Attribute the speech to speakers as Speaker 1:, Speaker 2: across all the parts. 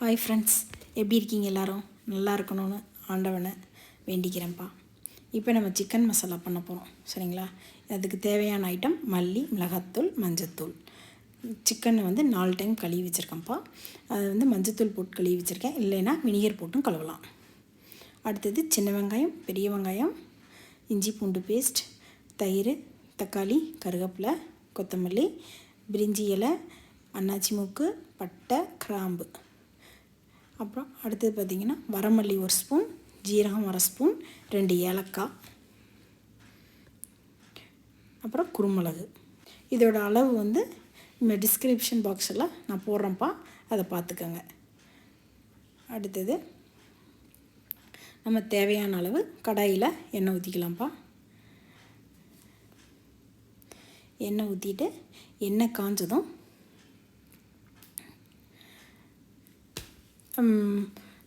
Speaker 1: Hi friends, எப்படி இருக்கீங்க? எல்லோரும் நல்லா இருக்கணும்னு ஆண்டவனை வேண்டிக்கிறேன்ப்பா. இப்போ நம்ம சிக்கன் மசாலா பண்ண போகிறோம், சரிங்களா? அதுக்கு தேவையான ஐட்டம் மல்லி, மிளகாத்தூள், மஞ்சத்தூள். சிக்கனை 4 டைம் கழுவி வச்சுருக்கேன்ப்பா. அது மஞ்சத்தூள் போட்டு கழுவி வச்சுருக்கேன், இல்லைன்னா வினிகர் போட்டும் கழுவலாம். அடுத்தது சின்ன வெங்காயம், பெரிய வெங்காயம், இஞ்சி பூண்டு பேஸ்ட், தயிர், தக்காளி, கருவேப்பிலை, கொத்தமல்லி, பிரிஞ்சி இலை, அன்னாச்சி மூக்கு, பட்டை, கிராம்பு. அப்புறம் அடுத்தது பார்த்திங்கன்னா வரமல்லி 1 ஸ்பூன், ஜீரகம் 1 ஸ்பூன், 2 ஏலக்காய், அப்புறம் குருமிளகு. இதோட அளவு டிஸ்கிரிப்ஷன் பாக்ஸில் நான் போடுறேன்ப்பா, அதை பார்த்துக்கோங்க. அடுத்தது நம்ம தேவையான அளவு கடாயில் எண்ணெய் ஊற்றிக்கலாம்ப்பா. எண்ணெய் ஊற்றிட்டு எண்ணெய் காஞ்சதும்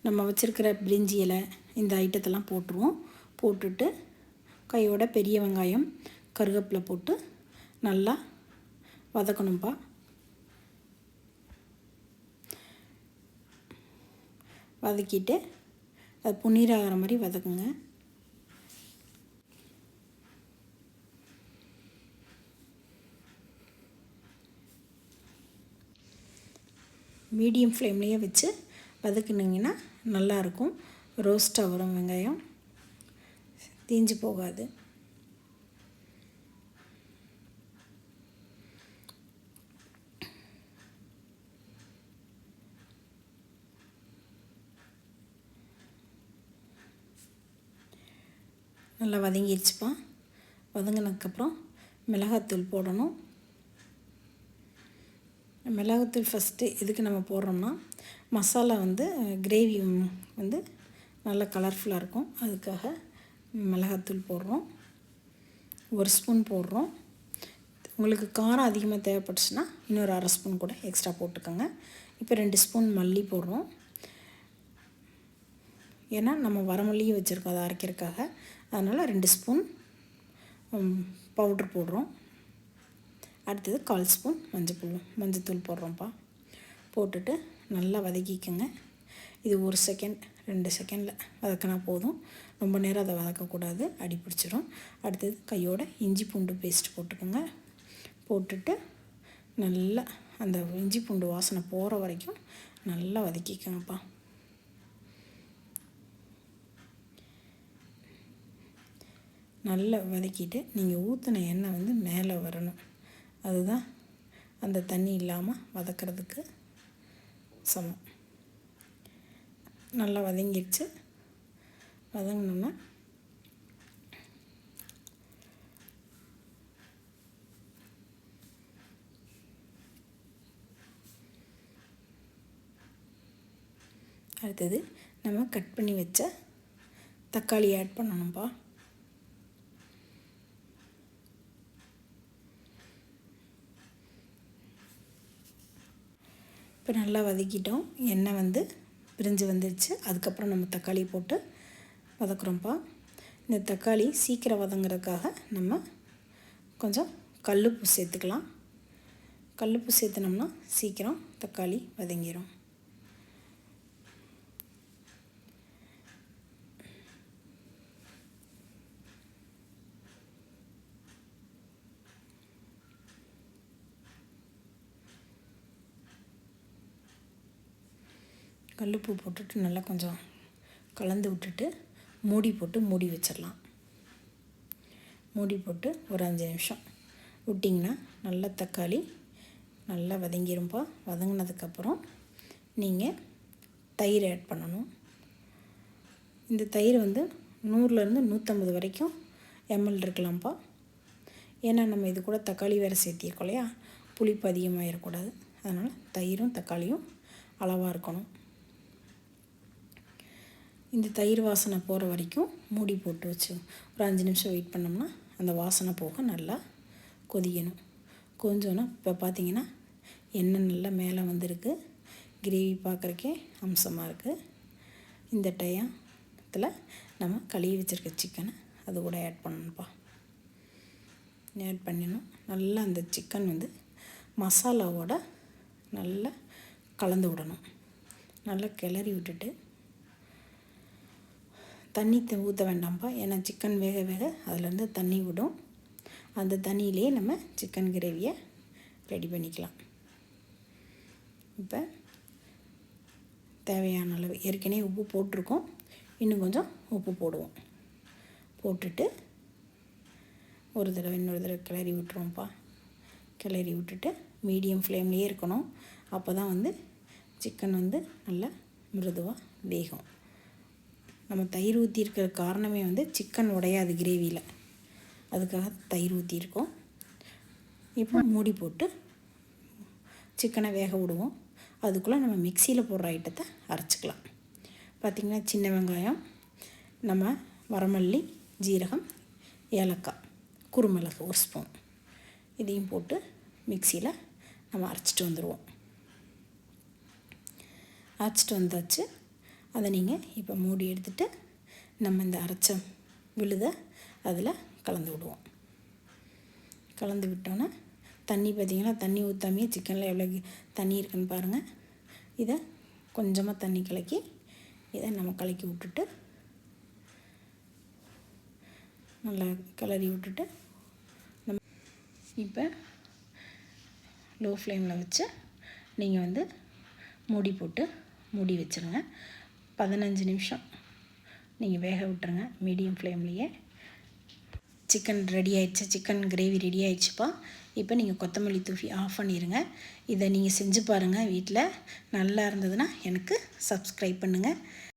Speaker 1: நம்ம வச்சுருக்கிற பிரிஞ்சி இலை இந்த ஐட்டத்தெல்லாம் போட்டுருவோம். போட்டுட்டு கையோட பெரிய வெங்காயம், கருவேப்பிலை போட்டு நல்லா வதக்கணும்ப்பா. வதக்கிட்டு அது புன்னீராகிற மாதிரி வதக்குங்க. மீடியம் ஃப்ளேம்லேயே வச்சு வதக்குனிங்கன்னா நல்லாயிருக்கும். ரோஸ்ட்டாக வரும், வெங்காயம் தீஞ்சு போகாது. நல்லா வதங்கிடுச்சுப்பா. வதங்கினதுக்கப்புறம் மிளகாத்தூள் போடணும். மிளகாத்தூள் ஃபஸ்ட்டு எதுக்கு நம்ம போடுறோம்னா, மசாலா கிரேவி நல்லா கலர்ஃபுல்லாக இருக்கும், அதுக்காக மிளகாத்தூள் போடுறோம். 1 ஸ்பூன் போடுறோம். உங்களுக்கு காரம் அதிகமாக தேவைப்பட்டுச்சுன்னா இன்னொரு 1/2 ஸ்பூன் கூட எக்ஸ்ட்ரா போட்டுக்கோங்க. இப்போ 2 ஸ்பூன் மல்லி போடுறோம், ஏன்னா நம்ம வரமல்லியும் வச்சுருக்கோம் அதை அரைக்கிறதுக்காக. அதனால் 2 ஸ்பூன் பவுட்ரு போடுறோம். அடுத்தது 1/4 ஸ்பூன் மஞ்சத்தூள் போடுறோம்ப்பா. போட்டுட்டு நல்லா வதக்கிக்கோங்க. இது 1 செகண்ட் 2 செகண்டில் வதக்கினா போதும், ரொம்ப நேரம் அதை வதக்கக்கூடாது, அடி பிடிச்சிரும். அடுத்தது கையோட இஞ்சி பூண்டு பேஸ்ட் போட்டுக்கோங்க. போட்டுட்டு நல்லா அந்த இஞ்சி பூண்டு வாசனை போகிற வரைக்கும் நல்லா வதக்கிக்கோங்கப்பா. நல்லா வதக்கிட்டு நீங்கள் ஊற்றின எண்ணெய் மேலே வரணும். அதுதான் அந்த தண்ணி இல்லாமல் வதக்கிறதுக்கு சமம். நல்லா வதங்கிடுச்சு. வதங்கினோன்னா அடுத்தது நம்ம கட் பண்ணி வச்ச தக்காளி ஆட் பண்ணணும்ப்பா. இப்போ நல்லா வதக்கிட்டோம். எண்ணெய் பிரிஞ்சு வந்துடுச்சு. அதுக்கப்புறம் நம்ம தக்காளி போட்டு வதக்குறோம்ப்பா. இந்த தக்காளி சீக்கிரம் வதங்குறதுக்காக நம்ம கொஞ்சம் கல்லுப்பு சேர்த்துக்கலாம். கல்லுப்பு சேர்த்துனோம்னா சீக்கிரம் தக்காளி வதங்கிடும். கல்லுப்பு போட்டுட்டு நல்லா கொஞ்சம் கலந்து விட்டுட்டு மூடி வச்சிடலாம். மூடி போட்டு ஒரு 5 நிமிஷம் விட்டிங்கன்னா நல்லா தக்காளி நல்லா வதங்கிரும்பா. வதங்கினதுக்கப்புறம் நீங்கள் தயிர் ஆட் பண்ணணும். இந்த தயிர் 100லேருந்து 150 வரைக்கும் ml இருக்கலாம்ப்பா. ஏன்னா நம்ம இது கூட தக்காளி வேறு சேர்த்திருக்கோம் இல்லையா, புளிப்பு அதிகமாகிடக்கூடாது. அதனால் தயிரும் தக்காளியும் அளவாக இருக்கணும். இந்த தயிர் வாசனை போகிற வரைக்கும் மூடி போட்டு வச்சு ஒரு 5 நிமிஷம் வெயிட் பண்ணோம்னா அந்த வாசனை போக நல்லா கொதிக்கணும். கொஞ்சோன்னா இப்போ பார்த்திங்கன்னா எண்ணெய் நல்லா மேலே வந்திருக்கு. கிரேவி பார்க்குறக்கே அம்சமாக இருக்குது. இந்த டயத்தில் நம்ம கழுவி வச்சுருக்க சிக்கனை அது கூட ஆட் பண்ணணும்ப்பா. ஆட் பண்ணிடணும். நல்லா அந்த சிக்கன் மசாலாவோட நல்லா கலந்து விடணும். நல்லா கிளறி விட்டுட்டு தண்ணி ஊற்ற வேண்டாம்ப்பா, ஏன்னா சிக்கன் வேக வேக அதுலேருந்து தண்ணி விடும். அந்த தண்ணியிலே நம்ம சிக்கன் கிரேவியை ரெடி பண்ணிக்கலாம். இப்போ தேவையான அளவு ஏற்கனவே உப்பு போட்டிருக்கோம், இன்னும் கொஞ்சம் உப்பு போடுவோம். போட்டுட்டு ஒரு தடவை இன்னொரு தடவை கிளறி விட்டுருவோம்ப்பா. கிளறி விட்டுட்டு மீடியம் ஃப்ளேம்லேயே இருக்கணும். அப்போ தான் வந்து சிக்கன் வந்து நல்லா மிருதுவாக வேகும். நம்ம தயிர் ஊற்றிருக்கிற காரணமே வந்து சிக்கன் உடையாது கிரேவியில், அதுக்காக தயிர் ஊற்றிருக்கோம். இப்போ மூடி போட்டு சிக்கனை வேக விடுவோம். அதுக்குள்ளே நம்ம மிக்சியில் போடுற ஐட்டத்தை அரைச்சிக்கலாம். பார்த்திங்கன்னா சின்ன வெங்காயம், நம்ம வரமல்லி, ஜீரகம், ஏலக்காய், குருமிளகு 1 ஸ்பூன் இதையும் போட்டு மிக்சியில் நம்ம அரைச்சிட்டு வந்துடுவோம். அரைச்சிட்டு வந்தாச்சு. அதை நீங்கள் இப்போ மூடி எடுத்துகிட்டு நம்ம இந்த அரைச்ச விழுதை அதில் கலந்து விடுவோம். கலந்து விட்டோன்னா தண்ணி பார்த்திங்கன்னா தண்ணி ஊற்றாமையே சிக்கனில் எவ்வளோ தண்ணி இருக்குன்னு பாருங்கள். இதை கொஞ்சமாக தண்ணி கலக்கி இதை நம்ம கலக்கி விட்டுட்டு நல்லா கிளறி விட்டுட்டு நம்ம இப்போ லோ ஃப்ளேமில் வச்சு நீங்கள் வந்து மூடி போட்டு மூடி வச்சுருங்க. 15 நிமிஷம் நீங்கள் வேக விட்டுருங்க மீடியம் ஃப்ளேம்லேயே. சிக்கன் ரெடி ஆயிடுச்சு, சிக்கன் கிரேவி ரெடி ஆயிடுச்சுப்பா. இப்போ நீங்கள் கொத்தமல்லி தூவி ஆஃப் பண்ணிடுங்க. இதை நீங்கள் செஞ்சு பாருங்கள் வீட்டில். நல்லா இருந்ததுன்னா எனக்கு சப்ஸ்கிரைப் பண்ணுங்கள்.